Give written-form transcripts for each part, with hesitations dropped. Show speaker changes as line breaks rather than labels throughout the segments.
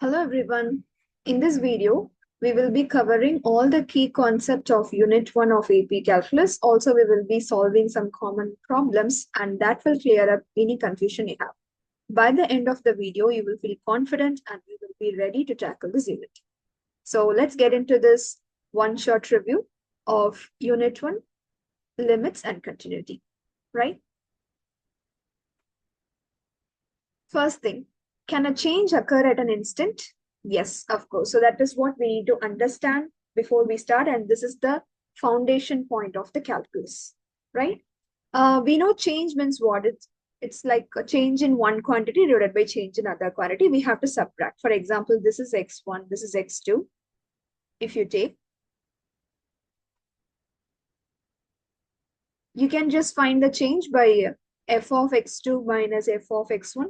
Hello everyone. In this video, we will be covering all the key concepts of Unit 1 of AP Calculus. Also, we will be solving some common problems and that will clear up any confusion you have. By the end of the video, you will feel confident and you will be ready to tackle this unit. So let's get into this one short review of Unit 1, limits and continuity, right? First thing, can a change occur at an instant? Yes, of course. So that is what we need to understand before we start. And this is the foundation point of the calculus, right? We know change means what? It's like a change in one quantity divided by change in other quantity. We have to subtract. For example, this is x1, this is x2. If you take, you can just find the change by f of x2 minus f of x1.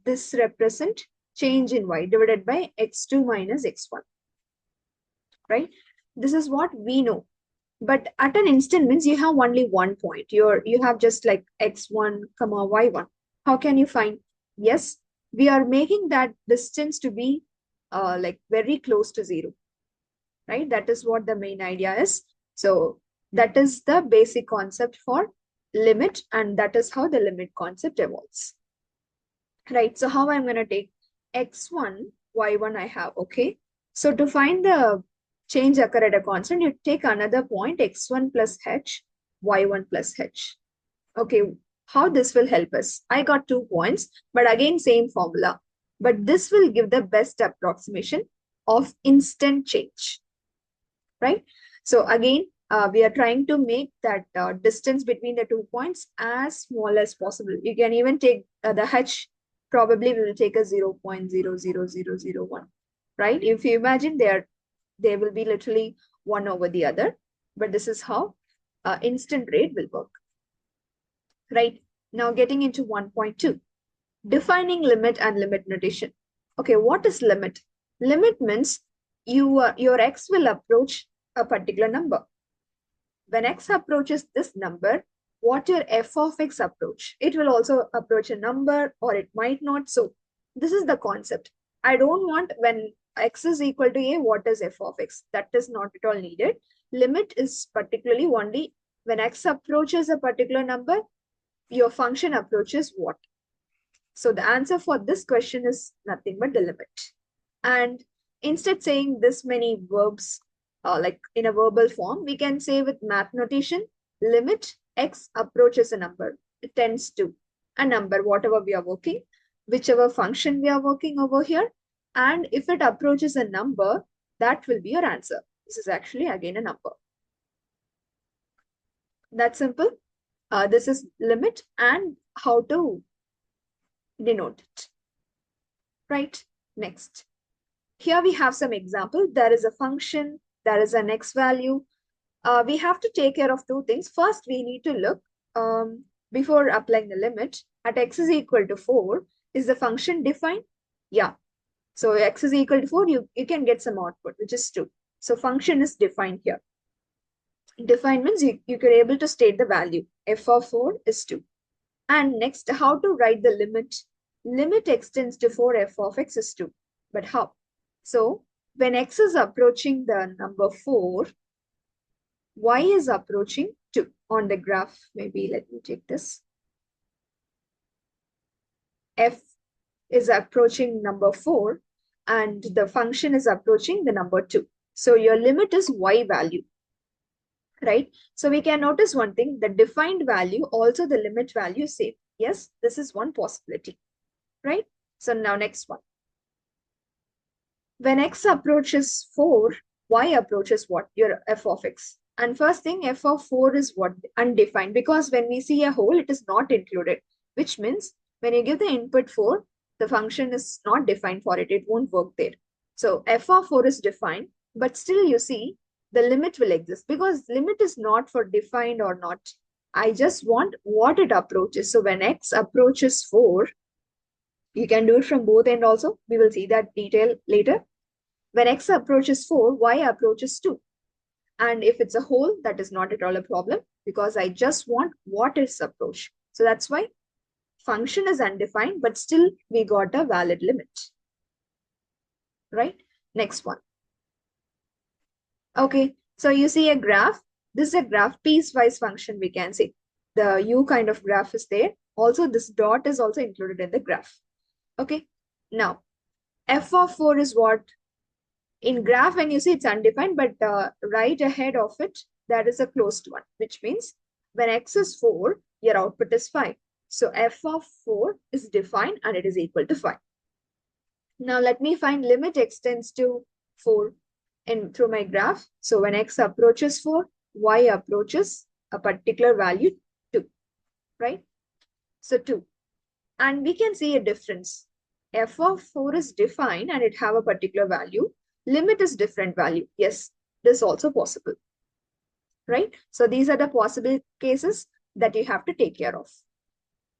This represent change in y divided by x2 minus x1, right? This is what we know. But at an instant means you have only one point. You have just like x1 comma y1. How can you find? Yes, we are making that distance to be like very close to zero, right? That is what the main idea is. So that is the basic concept for limit, and that is how the limit concept evolves, right? So how I'm going to take x1, y1 I have, okay? So to find the change occur at a constant, you take another point, x1 plus h, y1 plus h. Okay, how this will help us? I got 2 points, but again, same formula. But this will give the best approximation of instant change, right? So again, we are trying to make that distance between the 2 points as small as possible. You can even take the h, probably we will take a 0.00001, right? If you imagine they will be literally one over the other, but this is how instant rate will work, right? Now getting into 1.2, defining limit and limit notation. Okay, what is limit? Limit means your x will approach a particular number. When x approaches this number, what your f of x approach? It will also approach a number or it might not. So this is the concept. I don't want when x is equal to a, what is f of x? That is not at all needed. Limit is particularly only when x approaches a particular number, your function approaches what? So the answer for this question is nothing but the limit. And instead saying this many verbs, like in a verbal form, we can say with math notation, limit x approaches a number. It tends to a number, whatever we are working, whichever function we are working over here. And if it approaches a number, that will be your answer. This is actually again a number. That's simple. This is limit and how to denote it. Right? Next. Here we have some example. There is a function, there is an x value. We have to take care of two things. First, we need to look before applying the limit at x is equal to 4. Is the function defined? Yeah. So x is equal to 4, you can get some output, which is 2. So function is defined here. Defined means you could able to state the value. F of 4 is 2. And next, how to write the limit? Limit extends to 4 f of x is 2. But how? So when x is approaching the number 4, y is approaching 2 on the graph. Maybe let me take this. F is approaching number 4 and the function is approaching the number 2. So your limit is y value, right? So we can notice one thing, the defined value, also the limit value same. Yes, this is one possibility, right? So now next one. When x approaches 4, y approaches what? Your f of x. And first thing, f of 4 is what? Undefined, because when we see a whole, it is not included, which means when you give the input 4, the function is not defined for it. It won't work there. So f of 4 is defined, but still you see the limit will exist because limit is not for defined or not. I just want what it approaches. So when x approaches 4, you can do it from both ends also. We will see that detail later. When x approaches 4, y approaches 2. And if it's a whole, that is not at all a problem because I just want what is approach. So that's why function is undefined, but still we got a valid limit. right? Next one. Okay, so you see a graph. This is a graph piecewise function, we can say. The U kind of graph is there. Also, this dot is also included in the graph. Okay, now f of 4 is what? In graph, when you see it's undefined, but right ahead of it, that is a closed one, which means when x is 4, your output is 5. So f of 4 is defined and it is equal to 5. Now let me find limit x tends to 4 in through my graph. So when x approaches 4, y approaches a particular value 2, right? So 2. And we can see a difference. F of 4 is defined and it have a particular value. Limit is different value. Yes, this is also possible, right? So these are the possible cases that you have to take care of.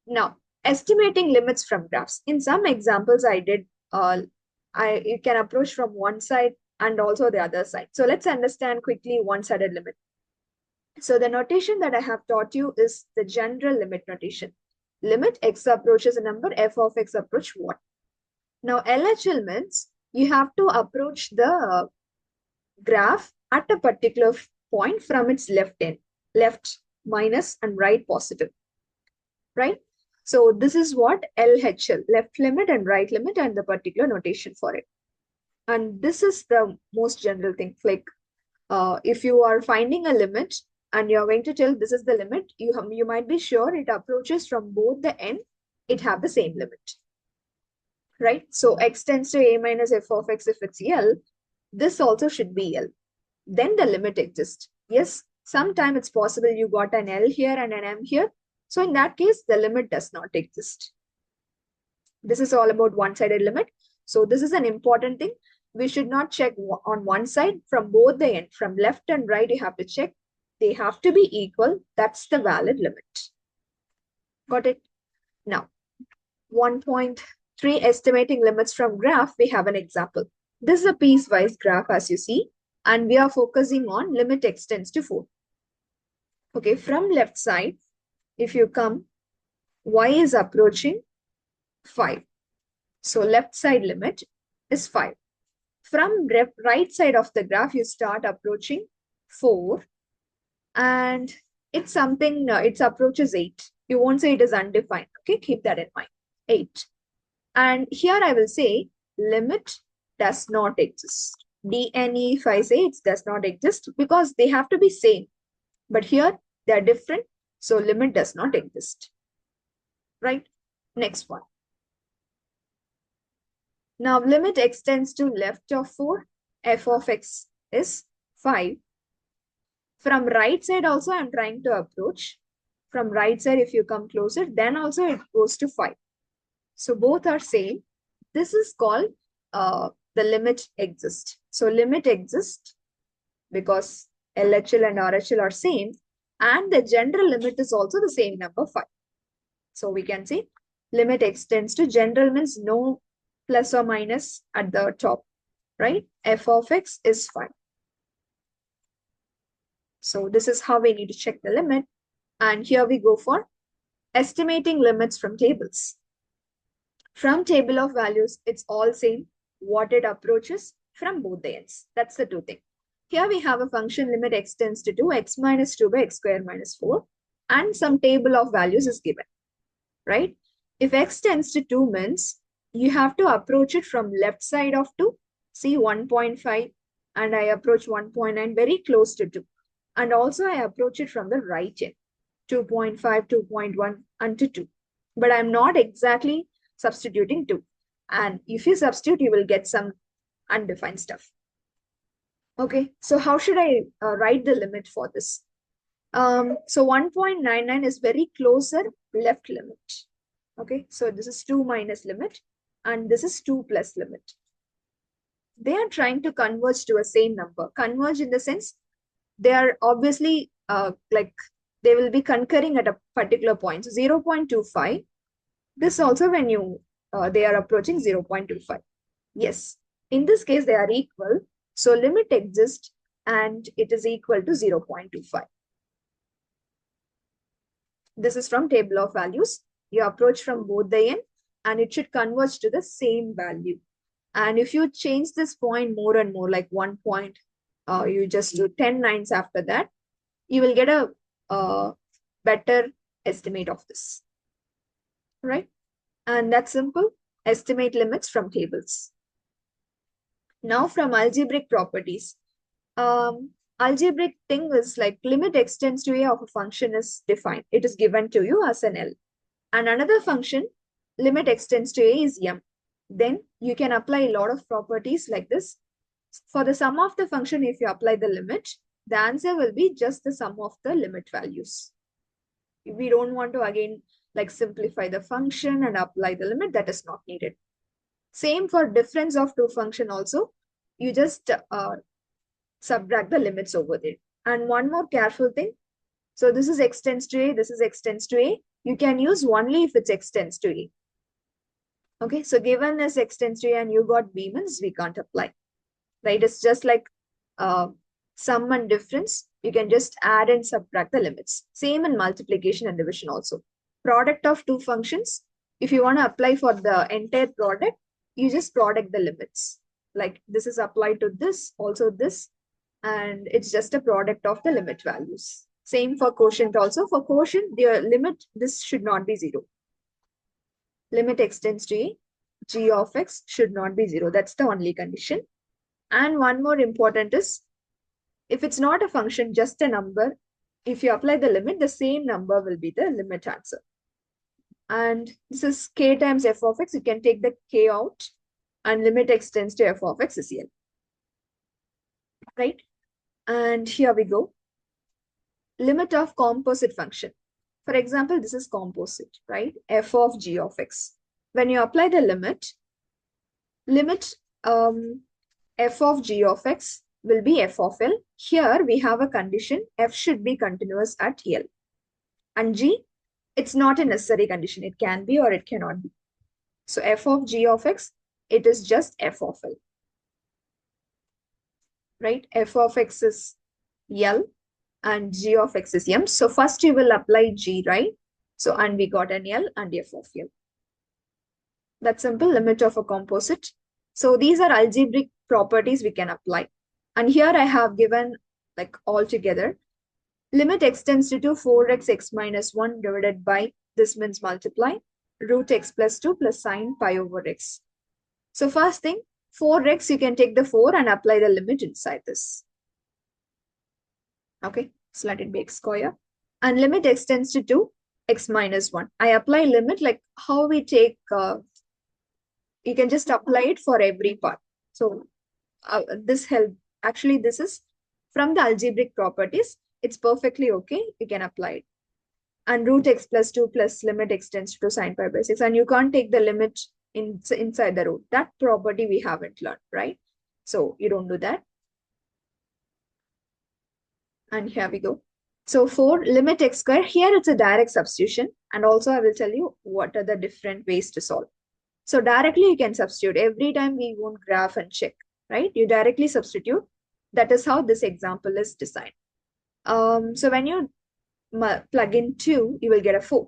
Now, estimating limits from graphs. In some examples I did, you can approach from one side and also the other side. So let's understand quickly one-sided limit. So the notation that I have taught you is the general limit notation. Limit x approaches a number, f of x approach 1. Now LHL means you have to approach the graph at a particular point from its left end, left minus and right positive, right? So this is what LHL, left limit and right limit, and the particular notation for it. And this is the most general thing. Like if you are finding a limit and you're going to tell this is the limit, you might be sure it approaches from both the end, it have the same limit, right? So x tends to a minus f of x if it's L, this also should be L. Then the limit exists. Yes, sometime it's possible you got an L here and an M here. So in that case, the limit does not exist. This is all about one-sided limit. So this is an important thing. We should not check on one side from both the end. From left and right, you have to check. They have to be equal. That's the valid limit. Got it? Now, 1.3 estimating limits from graph, we have an example. This is a piecewise graph as you see, and we are focusing on limit x tends to 4. Okay, from left side, if you come, y is approaching 5. So left side limit is 5. From right side of the graph, you start approaching 4 and it's something, it approaches 8. You won't say it is undefined. Okay, keep that in mind. 8. And here I will say limit does not exist. DNE, if I say it does not exist because they have to be same. But here they are different. So limit does not exist. Right? Next one. Now limit x tends to left of 4. F of x is 5. From right side also I'm trying to approach. From right side if you come closer, then also it goes to 5. So both are same. This is called the limit exists. So limit exists because LHL and RHL are same, and the general limit is also the same number 5. So we can say limit extends to general means no plus or minus at the top, right? F of x is 5. So this is how we need to check the limit. And here we go for estimating limits from tables. From table of values, it's all same what it approaches from both the ends. That's the two thing. Here we have a function limit x tends to 2, x minus 2 by x square minus 4, and some table of values is given, right? If x tends to 2 means you have to approach it from left side of 2, see 1.5, and I approach 1.9 very close to 2. And also I approach it from the right end, 2.5, 2.1, and to 2. But I'm not exactly substituting 2. And if you substitute, you will get some undefined stuff. Okay, so how should I write the limit for this? So 1.99 is very closer left limit. Okay, so this is 2 minus limit, and this is 2 plus limit. They are trying to converge to a same number. Converge in the sense, they are obviously like they will be concurring at a particular point. So 0.25. This also when you they are approaching 0.25. Yes, in this case they are equal. So limit exists and it is equal to 0.25. This is from table of values. You approach from both the end and it should converge to the same value. And if you change this point more and more, like 1 point, you just do 10 lines after that, you will get a better estimate of this, right? And that's simple. Estimate limits from tables. Now from algebraic properties. Algebraic thing is like limit extends to a of a function is defined. It is given to you as an L. And another function, limit extends to a is M. Then you can apply a lot of properties like this. For the sum of the function, if you apply the limit, the answer will be just the sum of the limit values. We don't want to again like simplify the function and apply the limit. That is not needed. Same for difference of two function also. You just subtract the limits over there. And one more careful thing. So this is extends to A, this is extends to A. You can use only if it's extends to A. Okay, so given this extends to A and you got B means we can't apply. Right? It's just like sum and difference. You can just add and subtract the limits. Same in multiplication and division also. Product of two functions. If you want to apply for the entire product, you just product the limits. Like this is applied to this, also this, and it's just a product of the limit values. Same for quotient also. For quotient, the limit, this should not be 0. Limit extends to A, g of x should not be 0. That's the only condition. And one more important is, if it's not a function, just a number, if you apply the limit, the same number will be the limit answer. And this is k times f of x. You can take the k out and limit extends to f of x is L. Right? And here we go. Limit of composite function. For example, this is composite, right? F of g of x. When you apply the limit f of g of x will be f of L. Here we have a condition, f should be continuous at L. And g, it's not a necessary condition. It can be or it cannot be. So f of g of x, it is just f of L. Right? F of x is L and g of x is M. So first you will apply g, right? So, and we got an L and f of L. That's simple, limit of a composite. So these are algebraic properties we can apply. And here I have given like all together. Limit extends to 4x x minus 1 divided by, this means multiply, root x plus 2 plus sine pi over x. So first thing, 4x, you can take the 4 and apply the limit inside this. Okay, so let it be x square. And limit extends to 2, x minus 1. I apply limit like how we take, you can just apply it for every part. So this help, actually this is from the algebraic properties. It's perfectly okay. You can apply it. And root x plus 2 plus limit extends to sine pi by 6. And you can't take the limit inside the root. That property we haven't learned, right? So you don't do that. And here we go. So for limit x square, here it's a direct substitution. And also I will tell you what are the different ways to solve. So directly you can substitute. Every time we won't graph and check, right? You directly substitute. That is how this example is designed. So when you plug in 2, you will get a 4.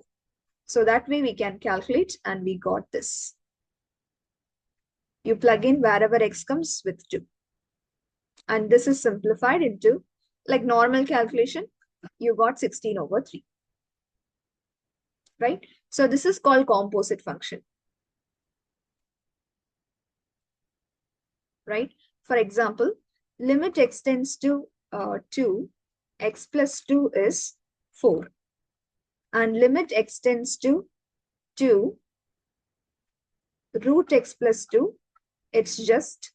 So that way we can calculate and we got this. You plug in wherever x comes with 2. And this is simplified into like normal calculation. You got 16 over 3. Right? So this is called composite function. Right? For example, limit extends to 2, x plus 2 is 4. And limit extends to 2, root x plus 2, it's just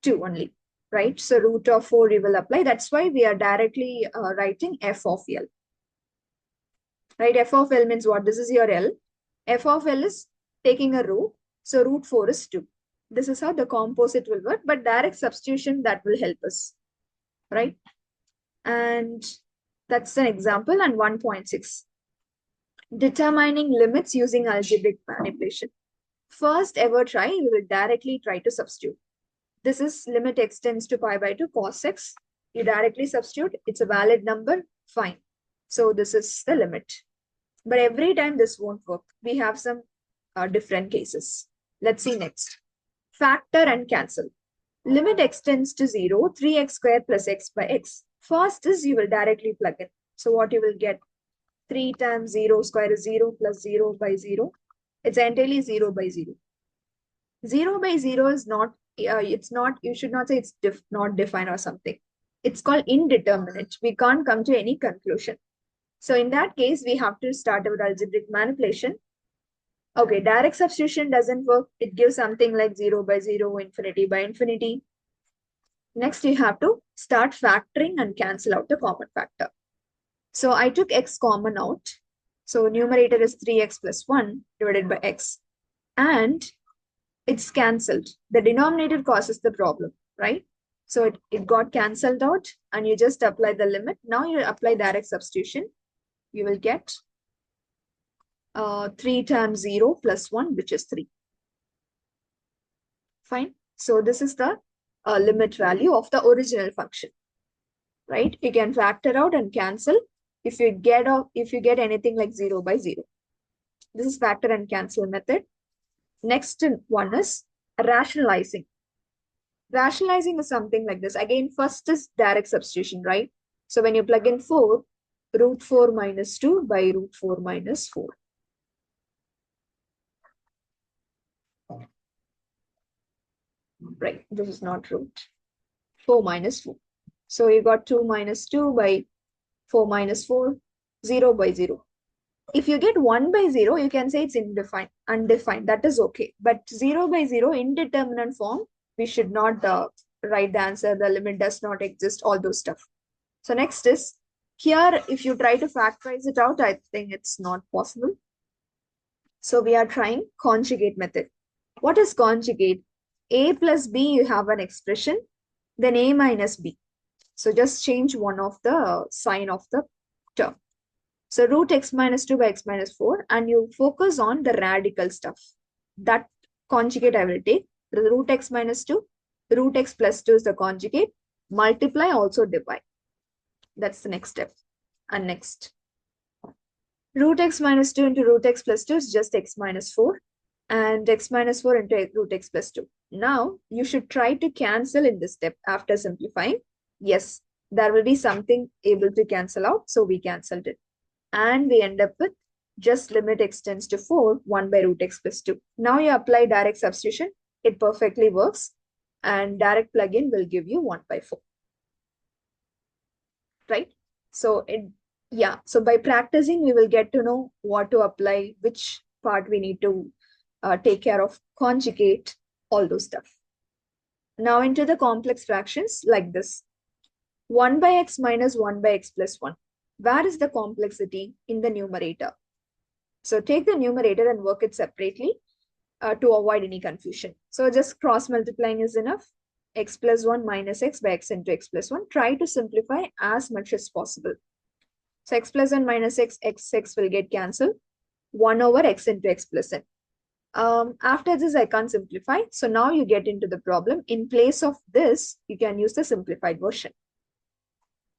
2 only, right? So root of 4 you will apply. That's why we are directly writing f of L. Right? F of L means what? This is your L. F of L is taking a root. So root 4 is 2. This is how the composite will work, but direct substitution, that will help us, right? And that's an example. And 1.6. Determining limits using algebraic manipulation. First ever try, you will directly try to substitute. This is limit extends to pi by 2 cos x. You directly substitute. It's a valid number. Fine. So this is the limit. But every time this won't work. We have some different cases. Let's see next. Factor and cancel. Limit x tends to 0, 3x squared plus x by x. First is you will directly plug in. So what you will get? 3 times 0 square is 0 plus 0 by 0. It's entirely 0 by 0. 0 by 0 is not, it's not, you should not say it's not defined or something. It's called indeterminate. We can't come to any conclusion. So in that case, we have to start with algebraic manipulation. Okay, direct substitution doesn't work. It gives something like 0 by 0, infinity by infinity. Next, you have to start factoring and cancel out the common factor. So I took x common out. So numerator is 3x plus 1 divided by x. And it's cancelled. The denominator causes the problem, right? So it got cancelled out and you just apply the limit. Now you apply direct substitution. You will get 3 times 0 plus 1, which is 3. Fine. So this is the limit value of the original function, right? You can factor out and cancel if you get anything like 0 by 0. This is factor and cancel method. Next one is rationalizing. Rationalizing is something like this. Again, first is direct substitution, right? So when you plug in 4, root 4 minus 2 by root 4 minus 4. Right, this is not root. 4 minus 4. So you got 2 minus 2 by 4 minus 4, 0 by 0. If you get 1 by 0, you can say it's undefined. That is okay. But 0 by 0, indeterminate form, we should not write the answer. The limit does not exist, all those stuff. So next is, here, if you try to factorize it out, I think it's not possible. So we are trying conjugate method. What is conjugate? A plus B, you have an expression, then A minus B. So just change one of the sign of the term. So root x minus 2 by x minus 4, and you focus on the radical stuff. That conjugate I will take. The root x minus 2, root x plus 2 is the conjugate. Multiply, also divide. That's the next step. And next. Root x minus 2 into root x plus 2 is just x minus 4. And x minus 4 into root x plus 2. Now, you should try to cancel in this step after simplifying. Yes, there will be something able to cancel out. So we cancelled it. And we end up with just limit x tends to 4, 1 by root x plus 2. Now you apply direct substitution. It perfectly works. And direct plug-in will give you 1 by 4. Right? So, so by practicing, we will get to know what to apply, which part we need to take care of, conjugate, all those stuff. Now into the complex fractions like this. 1 by x minus 1 by x plus 1. Where is the complexity? In the numerator. So take the numerator and work it separately to avoid any confusion. So just cross multiplying is enough. X plus 1 minus x by x into x plus 1. Try to simplify as much as possible. So x plus 1 minus x will get cancelled. 1 over x into x plus n. After this, I can't simplify. So now you get into the problem. In place of this, you can use the simplified version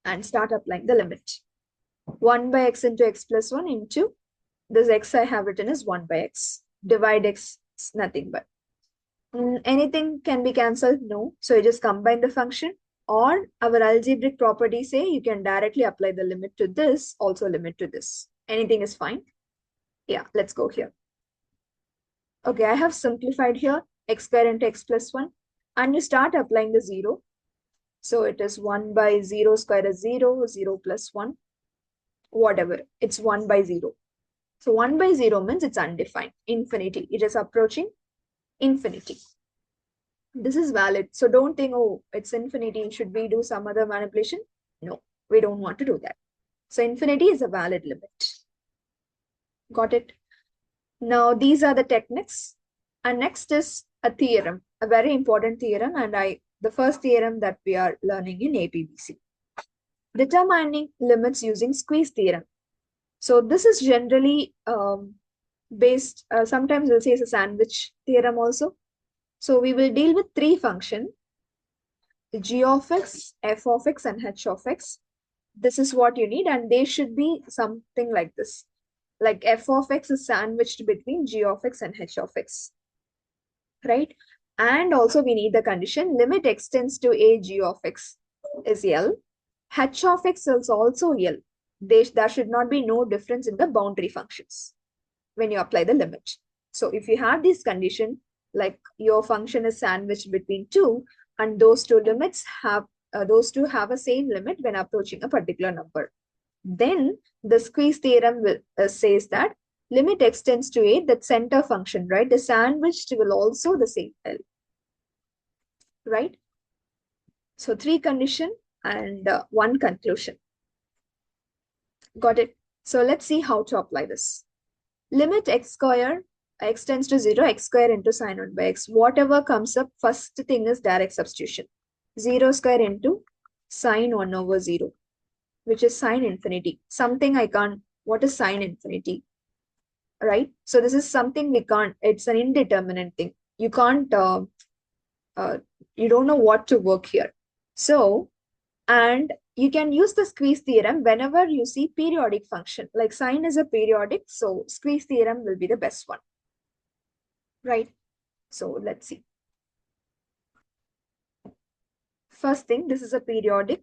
and start applying the limit. 1 by x into x plus 1 into this x I have written as 1 by x. Divide x, it's nothing but. Anything can be cancelled? No. So you just combine the function, or our algebraic properties say you can directly apply the limit to this, also limit to this. Anything is fine. Yeah, let's go here. Okay, I have simplified here x square into x plus 1, and you start applying the 0. So it is 1 by 0 square is 0, 0 plus 1, whatever. It's 1 by 0. So 1 by 0 means it's undefined, infinity. It is approaching infinity. This is valid. So don't think, oh, it's infinity. Should we do some other manipulation? No, we don't want to do that. So infinity is a valid limit. Got it? Now, these are the techniques. And next is a theorem, a very important theorem. And the first theorem that we are learning in APBC. Determining limits using squeeze theorem. So this is generally based, sometimes we'll say it's a sandwich theorem also. So we will deal with 3 functions, g of x, f of x, and h of x. This is what you need, and they should be something like this. Like f of x is sandwiched between g of x and h of x. Right? And also we need the condition limit extends to a g of x is L. H of x is also L. There should not be no difference in the boundary functions when you apply the limit. So if you have this condition, like your function is sandwiched between two, and those two limits have those two have a same limit when approaching a particular number, then the squeeze theorem says that limit extends to a, that center function, right? The sandwiched will also the same L, right? So three condition and one conclusion. Got it? So let's see how to apply this. Limit x square x tends to 0, x square into sine 1 by x. Whatever comes up, first thing is direct substitution. 0 square into sine 1 over 0, which is sine infinity. Something I can't, what is sine infinity? Right? So this is something we can't, it's an indeterminate thing. You can't, uh, you don't know what to work here. So, and you can use the squeeze theorem whenever you see periodic function. Like sine is a periodic, so squeeze theorem will be the best one. Right? So let's see. First thing, this is a periodic.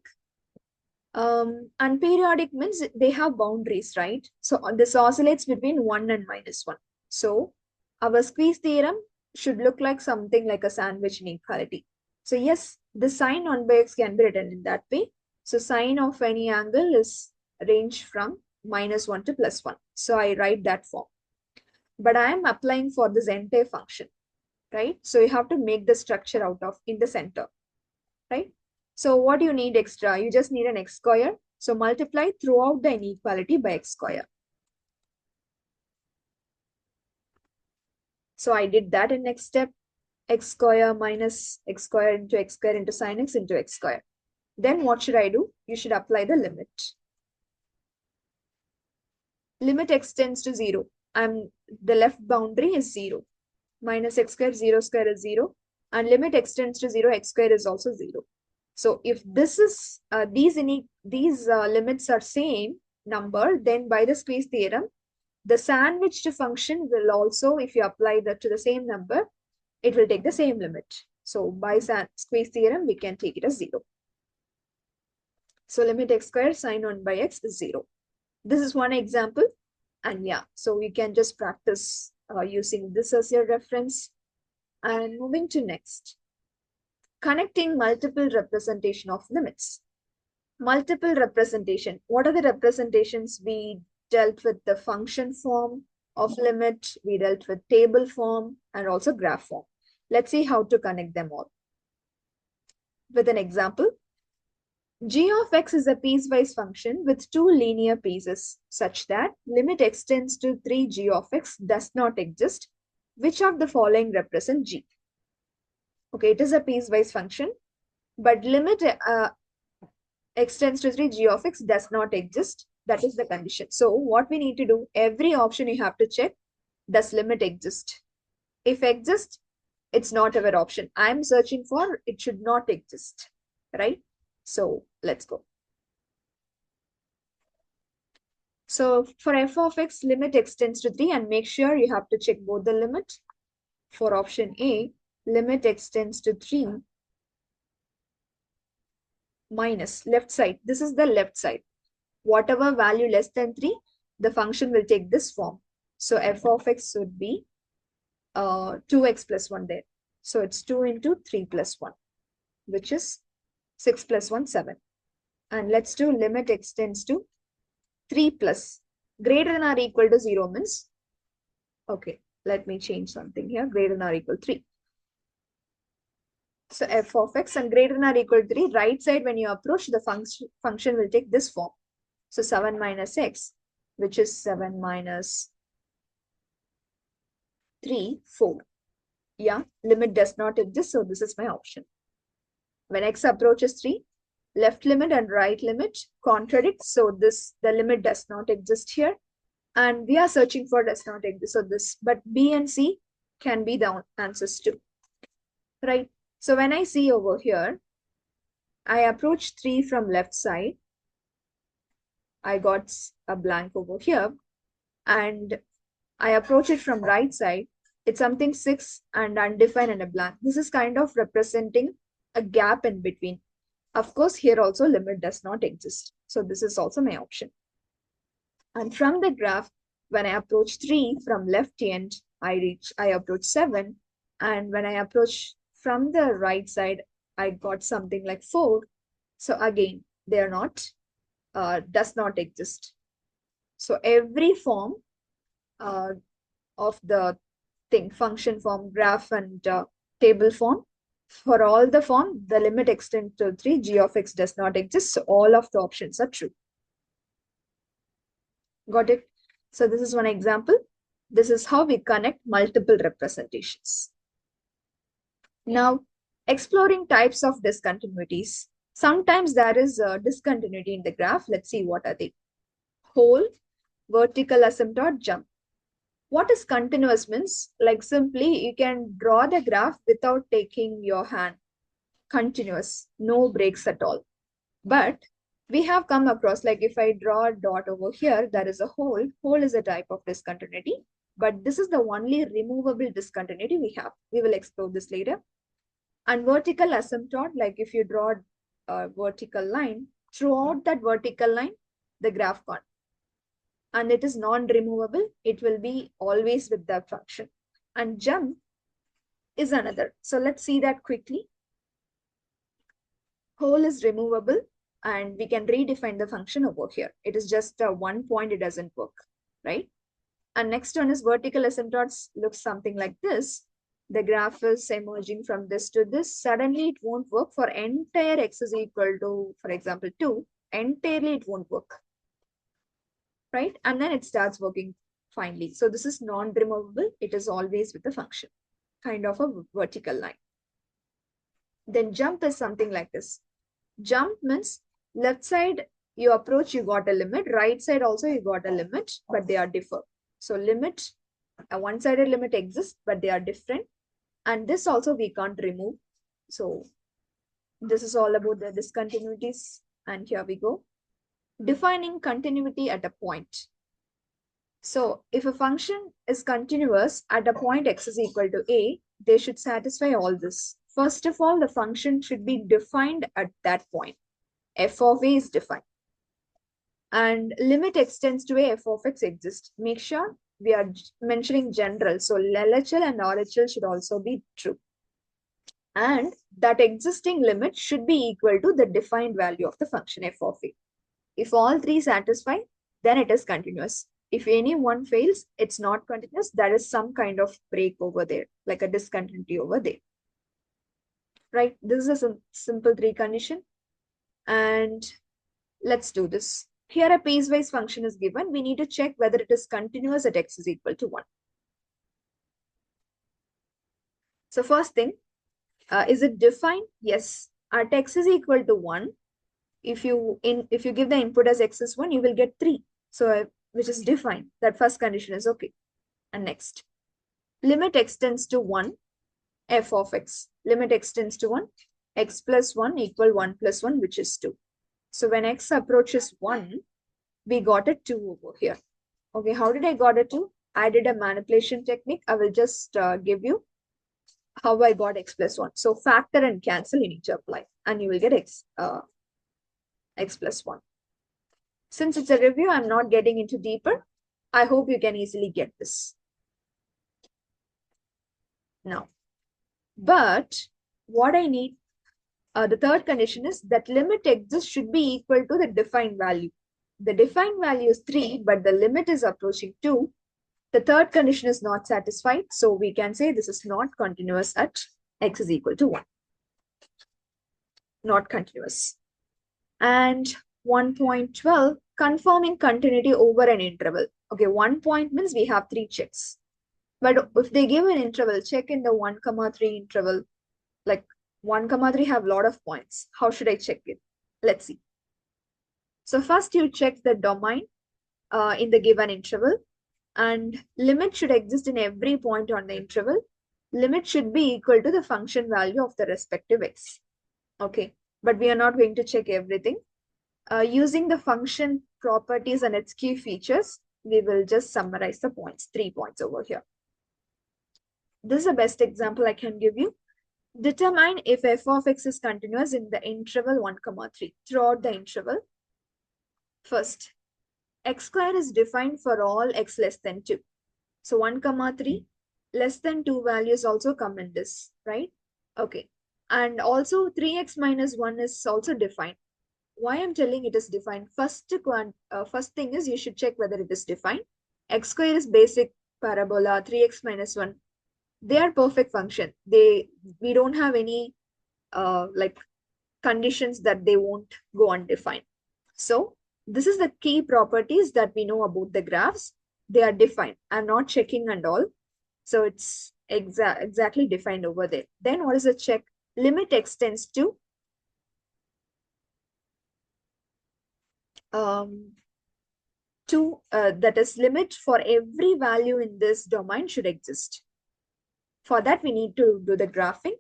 And periodic means they have boundaries, right? So this oscillates between 1 and -1. So our squeeze theorem should look like something like a sandwich inequality. So yes, the sine 1 by x can be written in that way. So sine of any angle is range from -1 to +1. So I write that form. But I am applying for this entire function, right? So you have to make the structure out of in the center, right? So what do you need extra? You just need an x square. So multiply throughout the inequality by x square. So I did that in next step. X square minus x square into sine x into x square. Then what should I do? You should apply the limit. Limit x tends to 0. The left boundary is 0. Minus x square, 0 square is 0. And limit x tends to 0, x square is also 0. So if this is these limits are same number, then by the squeeze theorem, the sandwiched function will also, if you apply that to the same number, it will take the same limit. So by squeeze theorem, we can take it as 0. So limit x square sine 1 by x is 0. This is one example. And yeah, so we can just practice using this as your reference. And moving to next. Connecting multiple representation of limits. Multiple representation. What are the representations? We dealt with the function form of limit. We dealt with table form and also graph form. Let's see how to connect them all. With an example, g of x is a piecewise function with two linear pieces such that limit x tends to 3g of x does not exist. Which of the following represent g? Okay, it is a piecewise function, but limit x tends to 3, g of x does not exist. That is the condition. So what we need to do, every option you have to check, does limit exist? If exist, it's not our option. I'm searching for, it should not exist, right? So let's go. So for f of x, limit x tends to 3, and make sure you have to check both the limit. For option A, limit x tends to 3 minus left side. This is the left side. Whatever value less than 3, the function will take this form. So f of x would be 2x plus 1 there. So it's 2 into 3 plus 1, which is 6 plus 1, 7. And let's do limit x tends to 3 plus greater than or equal to 0 means, okay, let me change something here, greater than or equal to 3. So f of x and greater than or equal to 3, right side when you approach, the function will take this form. So 7 minus x, which is 7 minus 3, 4. Yeah, limit does not exist, so this is my option. When x approaches 3, left limit and right limit contradict, so the limit does not exist here. And we are searching for does not exist, so this, but B and C can be the answers too, right? So when I see over here, I approach 3 from left side, I got a blank over here, and I approach it from right side, It's something 6 and undefined and a blank. This is kind of representing a gap in between. Of course, here also limit does not exist. So this is also my option. And from the graph, when I approach 3 from left end, I approach 7. And when I approach from the right side, I got something like 4. So again, they are not, does not exist. So every form uh, of the thing, function form, graph, and table form, for all the form, the limit extends to 3, g of x does not exist. So all of the options are true. Got it? So this is one example. This is how we connect multiple representations. Now, exploring types of discontinuities. Sometimes there is a discontinuity in the graph. Let's see what are they. Whole, vertical asymptote, jump. What is continuous means? Like simply you can draw the graph without taking your hand. Continuous, no breaks at all. But we have come across, like if I draw a dot over here, there is a hole. Hole is a type of discontinuity, but this is the only removable discontinuity we have. We will explore this later. And vertical asymptote, like if you draw a vertical line, throughout that vertical line, the graph gone. And it is non-removable. It will be always with that function. And jump is another. So let's see that quickly. Whole is removable and we can redefine the function over here. It is just one point, it doesn't work, right? And next one is vertical asymptotes, looks something like this. The graph is emerging from this to this. Suddenly it won't work for entire x is equal to, for example, 2. Entirely it won't work, right? And then it starts working finally. So this is non-removable. It is always with the function, kind of a vertical line. Then jump is something like this. Jump means left side you approach, you got a limit. Right side also you got a limit, but they are different. So limit, a one-sided limit exists, but they are different. And this also we can't remove. So this is all about the discontinuities. And here we go. Defining continuity at a point. So if a function is continuous at a point x is equal to a, they should satisfy all this. First of all, the function should be defined at that point. F of a is defined. And limit extends to a, f of x exists. Make sure we are mentioning general. So LHL and RHL should also be true. And that existing limit should be equal to the defined value of the function f of a. If all three satisfy, then it is continuous. If any one fails, it's not continuous. There is some kind of break over there, like a discontinuity over there. Right? This is a simple 3 condition. And let's do this. Here a piecewise function is given. We need to check whether it is continuous at x is equal to 1. So first thing, is it defined? Yes. At x is equal to 1, if you give the input as x is 1, you will get 3. So which is defined. That first condition is okay. And next, limit extends to 1, f of x. Limit extends to 1, x plus 1 equal 1 plus 1, which is 2. So when x approaches 1, we got a 2 over here. Okay, how did I got a 2? I did a manipulation technique. I will just give you how I got x plus 1. So factor and cancel, you need to apply. And you will get x plus 1. Since it's a review, I'm not getting into deeper. I hope you can easily get this. Now, but what I need, the third condition is that limit exists should be equal to the defined value. The defined value is 3, but the limit is approaching 2. The third condition is not satisfied. So we can say this is not continuous at x is equal to 1. Not continuous. And 1.12, confirming continuity over an interval. Okay, 1 point means we have 3 checks. But if they give an interval, check in the 1, 3 interval, like 1, 3 have a lot of points. How should I check it? Let's see. So first you check the domain in the given interval, and limit should exist in every point on the interval. Limit should be equal to the function value of the respective x. Okay, but we are not going to check everything. Using the function properties and its key features, we will just summarize the points, 3 points over here. This is the best example I can give you. Determine if f of x is continuous in the interval 1, 3. Throughout the interval, first, x square is defined for all x less than 2. So 1, 3, less than 2 values also come in this, right? Okay. And also 3x minus 1 is also defined. Why I'm telling it is defined? First thing is you should check whether it is defined. X square is basic parabola, 3x minus 1. They are perfect function. We don't have any like conditions that they won't go undefined. So this is the key properties that we know about the graphs. They are defined. I'm not checking and all. So it's exactly defined over there. Then what is the check? Limit extends to that is limit for every value in this domain should exist. For that, we need to do the graphing.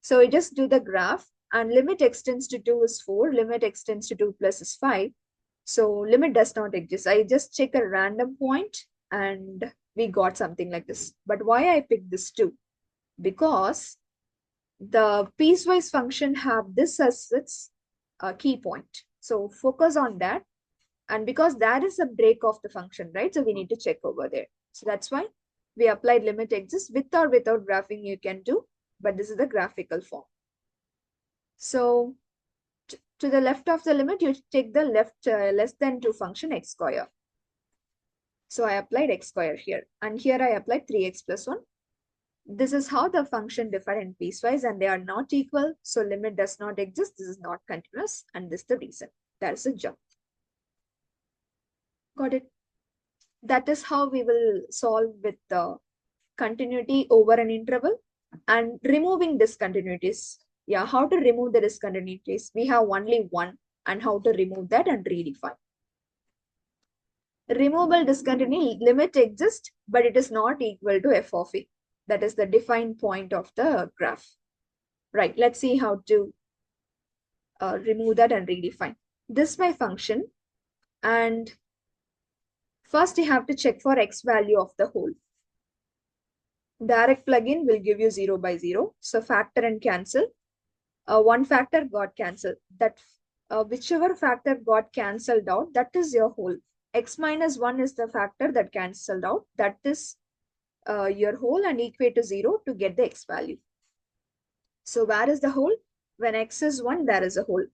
So we just do the graph, and limit extends to 2 is 4, limit extends to 2 plus is 5. So limit does not exist. I just check a random point and we got something like this. But why I picked this 2? Because the piecewise function have this as its key point. So focus on that. And because that is a break of the function, right? So we need to check over there. So that's why we applied limit exists. With or without graphing you can do, but this is the graphical form. So to the left of the limit, you take the left less than 2 function x square. So I applied x square here. And here I applied 3x plus 1. This is how the function differ in piecewise and they are not equal. So limit does not exist. This is not continuous. And this is the reason. That is a jump. Got it? That is how we will solve with the continuity over an interval and removing discontinuities. Yeah, how to remove the discontinuities? We have only one, and how to remove that and redefine. Removable discontinuity limit exists, but it is not equal to f of a. That is the defined point of the graph. Right, let's see how to remove that and redefine. This my function, and first you have to check for x value of the whole. Direct plugin will give you 0 by 0. So factor and cancel. One factor got cancelled. That whichever factor got cancelled out, that is your whole. X minus 1 is the factor that cancelled out. That is your whole and equate to 0 to get the x value. So where is the whole? When x is 1, there is a whole.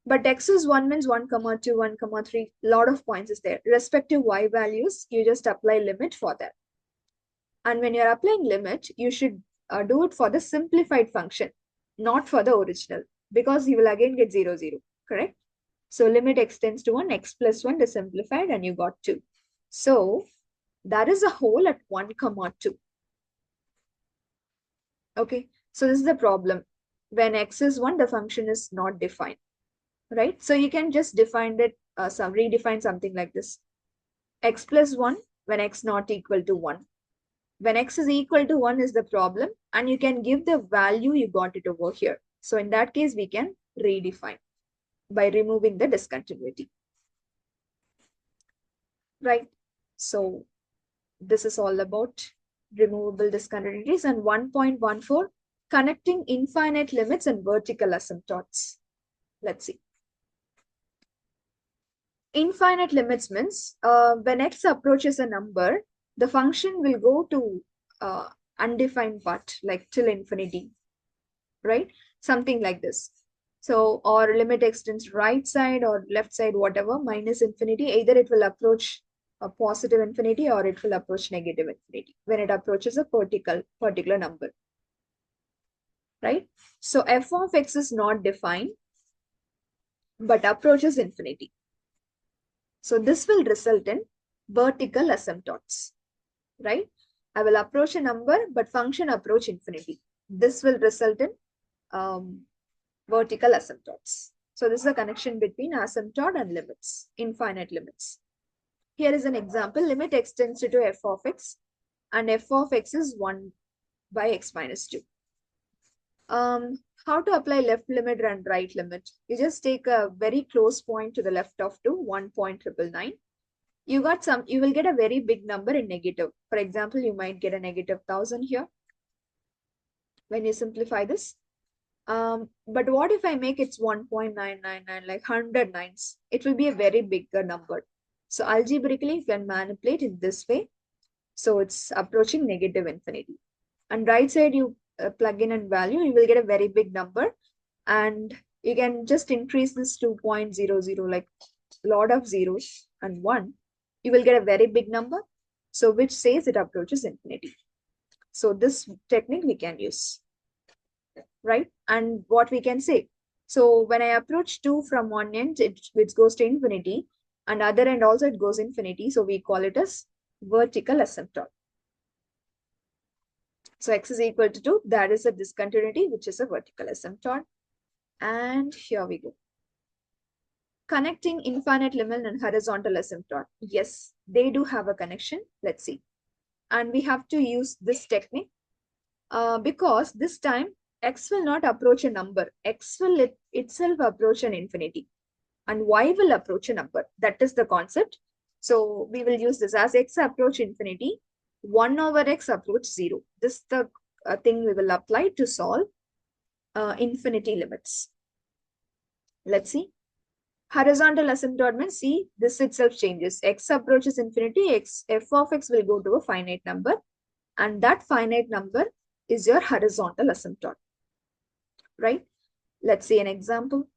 But x is 1 means 1, 2, 1, 3. Lot of points is there. Respective y values, you just apply limit for that. And when you're applying limit, you should do it for the simplified function, not for the original, because you will again get 0, 0, correct? So limit extends to 1, x plus 1 is simplified and you got 2. So that is a whole at 1, 2. Okay, so this is the problem. When x is 1, the function is not defined, right? So you can just define it, redefine something like this. X plus 1 when x not equal to 1. When x is equal to 1 is the problem, and you can give the value you got it over here. So in that case, we can redefine by removing the discontinuity. Right? So this is all about removable discontinuities. And 1.14, connecting infinite limits and vertical asymptotes. Let's see. Infinite limits means when x approaches a number, the function will go to undefined part, like till infinity, right? Something like this. So, or limit extends right side or left side, whatever, minus infinity, either it will approach a positive infinity or it will approach negative infinity when it approaches a particular number, right? So f of x is not defined, but approaches infinity. So this will result in vertical asymptotes, right? I will approach a number, but function approach infinity. This will result in vertical asymptotes. So this is a connection between asymptote and limits, infinite limits. Here is an example. Limit extends to f of x, and f of x is 1 by x minus 2. How to apply left limit and right limit? You just take a very close point to the left of 2, 1.999. You will get a very big number in negative. For example, you might get a negative 1000 here. when you simplify this. But what if I make it's 1.999, like 100 nines? It will be a very bigger number. So algebraically, you can manipulate it this way. So it's approaching negative infinity. And right side, you plug in and value, you will get a very big number. And you can just increase this 2.00, like a lot of zeros and 1. You will get a very big number. So which says it approaches infinity. So this technique we can use, right? And what we can say. So when I approach 2 from one end, it goes to infinity, and other end also it goes infinity. So we call it as vertical asymptote. So x is equal to 2. That is a discontinuity, which is a vertical asymptote. And here we go. Connecting infinite limit and horizontal asymptote. Yes, they do have a connection. Let's see. And we have to use this technique because this time x will not approach a number. X will itself approach an infinity. And y will approach a number. That is the concept. So we will use this as x approach infinity, 1 over x approach 0. This is the thing we will apply to solve infinity limits. Let's see. Horizontal asymptote means, see, this itself changes. X approaches infinity, f of x will go to a finite number, and that finite number is your horizontal asymptote, right? Let's see an example.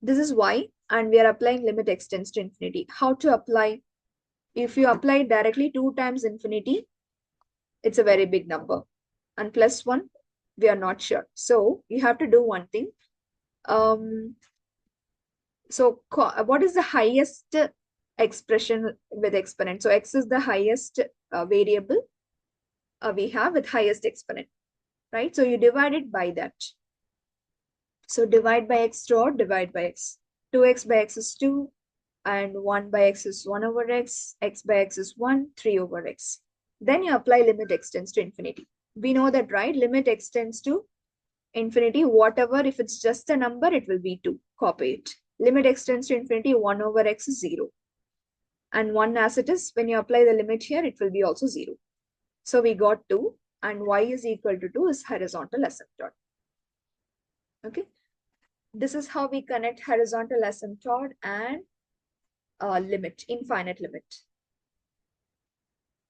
This is y, and we are applying limit x tends to infinity. How to apply? If you apply directly 2 times infinity, it's a very big number. And plus 1, we are not sure. So you have to do one thing. So what is the highest expression with exponent? So x is the highest variable we have with highest exponent, right? So you divide it by that. So divide by x or divide by x. 2x by x is 2, and 1 by x is 1 over x by x is 1, 3 over x. Then you apply limit x tends to infinity. We know that, right? Limit x tends to infinity, whatever, if it's just a number, it will be 2. Copy it. Limit x tends to infinity, 1 over x is 0. And 1 as it is, when you apply the limit here, it will be also 0. So we got 2, and y is equal to 2 is horizontal asymptote. Okay. This is how we connect horizontal asymptote and limit, infinite limit.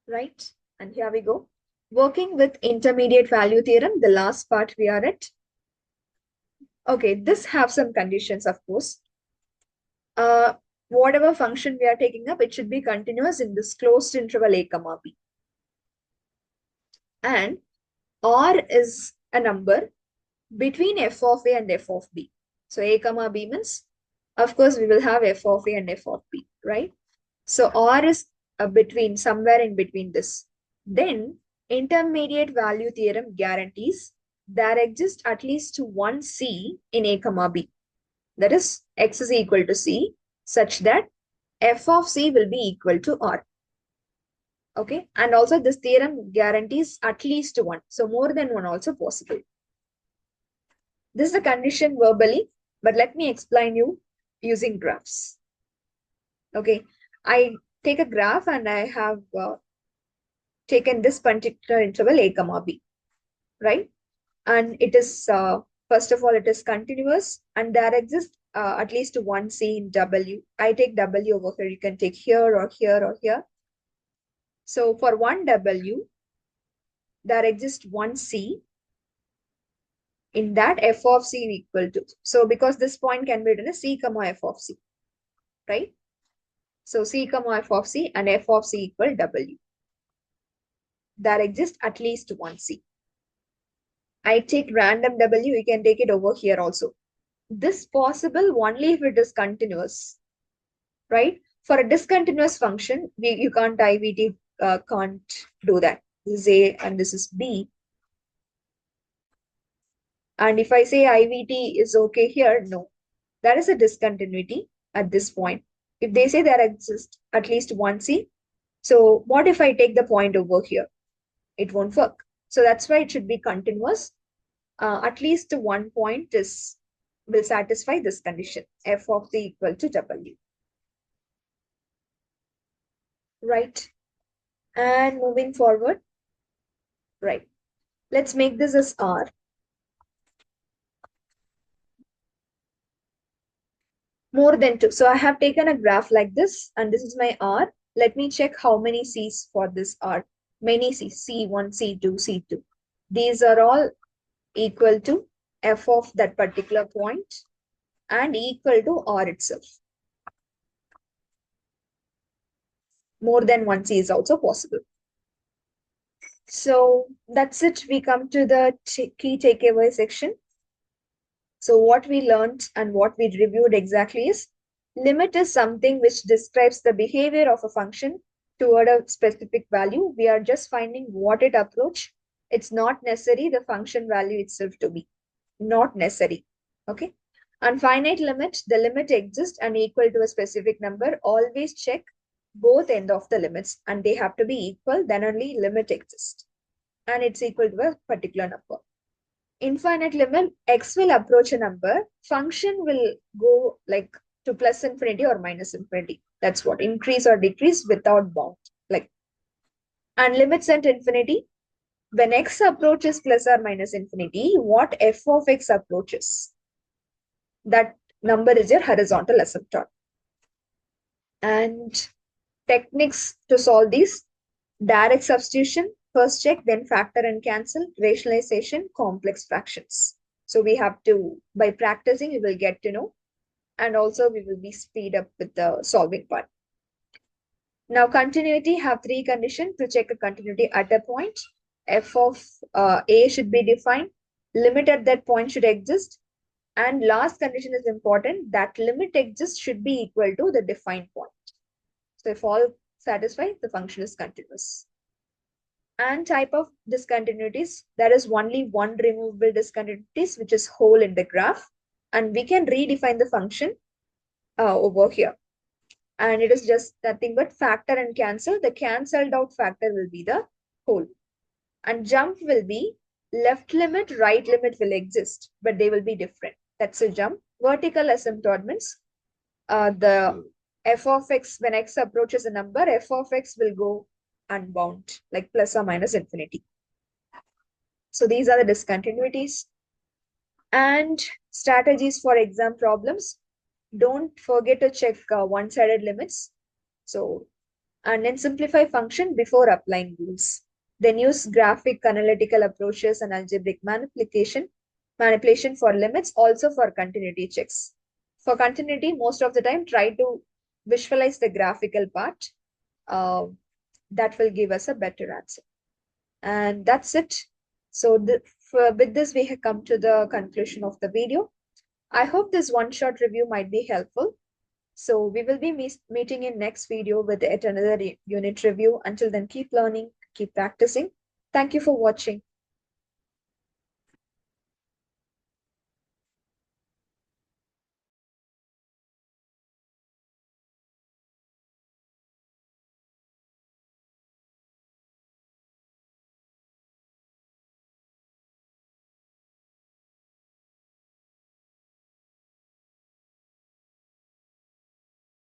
Right? And here we go. Working with intermediate value theorem, the last part we are at. Okay, this have some conditions, of course. Whatever function we are taking up, it should be continuous in this closed interval a comma b. And R is a number between f of a and f of b. So a comma b means, of course, we will have f of a and f of b, right? So R is between, somewhere in between this. Then intermediate value theorem guarantees there exists at least one c in a comma b. That is, x is equal to c, such that f of c will be equal to R. Okay, and also this theorem guarantees at least one. So more than one also possible. This is a condition verbally, but let me explain you using graphs. Okay, I take a graph and I have taken this particular interval a comma b, right? And it is, first of all, it is continuous, and there exists at least one c in w. I take w over here. You can take here or here or here. So for one w, there exists one c. In that f of c equal to, so because this point can be written as c comma f of c, right? So c comma f of c and f of c equal w. There exists at least one c. I take random w, you can take it over here also. This possible only if it is continuous, right? For a discontinuous function, you can't IVT, can't do that. This is A and this is B. And if I say IVT is okay here, no. That is a discontinuity at this point. If they say there exists at least one C, so what if I take the point over here? It won't work. So that's why it should be continuous. At least one point will satisfy this condition, f of c equal to w. Right? And moving forward, right. Let's make this as R. More than 2. So I have taken a graph like this, and this is my R. Let me check how many C's for this R. Many C's, C1, C2, C2. These are all equal to f of that particular point and equal to R itself. More than one C is also possible. So that's it. We come to the key takeaway section. So what we learned and what we reviewed exactly is limit is something which describes the behavior of a function toward a specific value. We are just finding what it approach. It's not necessary the function value itself to be. Not necessary. Okay. On finite limit, the limit exists and equal to a specific number. Always check both end of the limits and they have to be equal. Then only limit exists. And it's equal to a particular number. Infinite limit, x will approach a number, function will go like to plus infinity or minus infinity. That's what, increase or decrease without bound. Like, and limits at infinity, when x approaches plus or minus infinity, what f of x approaches, that number is your horizontal asymptote. And techniques to solve these: direct substitution, first check, then factor and cancel, rationalization, complex fractions. So we have to, by practicing, we will get to know, and also we will be speed up with the solving part. Now continuity, have three conditions to check a continuity at a point. F of A should be defined, limit at that point should exist, and last condition is important, that limit exists should be equal to the defined point. So if all satisfied, the function is continuous. And type of discontinuities, there is only one removable discontinuities, which is hole in the graph, and we can redefine the function over here, and it is just nothing but factor and cancel. The cancelled out factor will be the hole, and jump will be left limit, right limit will exist, but they will be different. That's a jump. Vertical asymptote means the f of x, when x approaches a number, f of x will go unbound, like plus or minus infinity. So these are the discontinuities. And strategies for exam problems. Don't forget to check one-sided limits. So, and then simplify function before applying rules. Then use graphic analytical approaches and algebraic manipulation for limits, also for continuity checks. For continuity, most of the time, try to visualize the graphical part. That will give us a better answer. And that's it. So with this, we have come to the conclusion of the video. I hope this one-shot review might be helpful. So we will be meeting in next video with yet another unit review. Until then, keep learning, keep practicing. Thank you for watching.